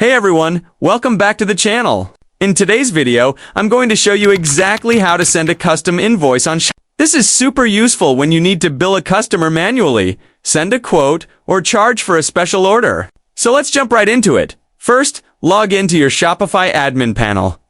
Hey everyone, welcome back to the channel. In today's video, I'm going to show you exactly how to send a custom invoice on Shopify. This is super useful when you need to bill a customer manually, send a quote, or charge for a special order. So let's jump right into it. First, log into your Shopify admin panel.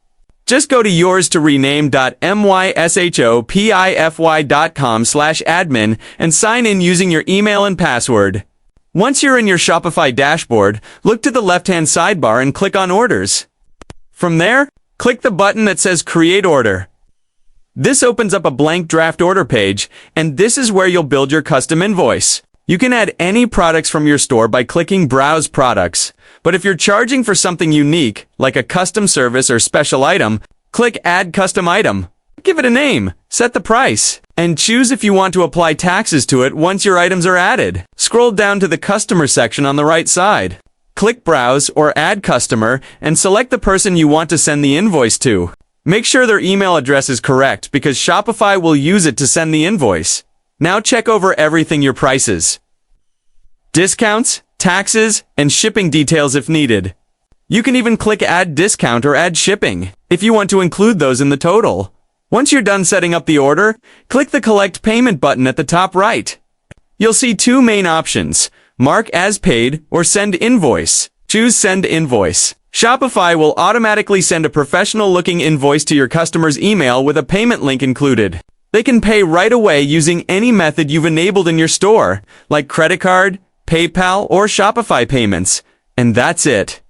Just go to yours-to-rename.myshopify.com/admin and sign in using your email and password. Once you're in your Shopify dashboard, look to the left-hand sidebar and click on Orders. From there, click the button that says Create Order. This opens up a blank draft order page, and this is where you'll build your custom invoice. You can add any products from your store by clicking Browse Products. But if you're charging for something unique, like a custom service or special item, click Add Custom Item. Give it a name, set the price, and choose if you want to apply taxes to it once your items are added. Scroll down to the Customer section on the right side. Click Browse or Add Customer and select the person you want to send the invoice to. Make sure their email address is correct because Shopify will use it to send the invoice. Now check over everything your prices, discounts, taxes, and shipping details if needed. You can even click Add Discount or Add Shipping if you want to include those in the total. Once you're done setting up the order, click the Collect Payment button at the top right. You'll see two main options, Mark as Paid or Send Invoice. Choose Send Invoice. Shopify will automatically send a professional-looking invoice to your customer's email with a payment link included. They can pay right away using any method you've enabled in your store, like credit card, PayPal, or Shopify payments. And that's it.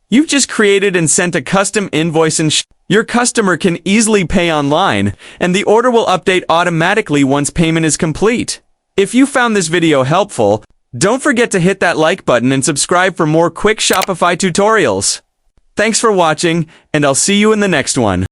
You've just created and sent a custom invoice and your customer can easily pay online, and the order will update automatically once payment is complete. If you found this video helpful, don't forget to hit that like button and subscribe for more quick Shopify tutorials. Thanks for watching, and I'll see you in the next one.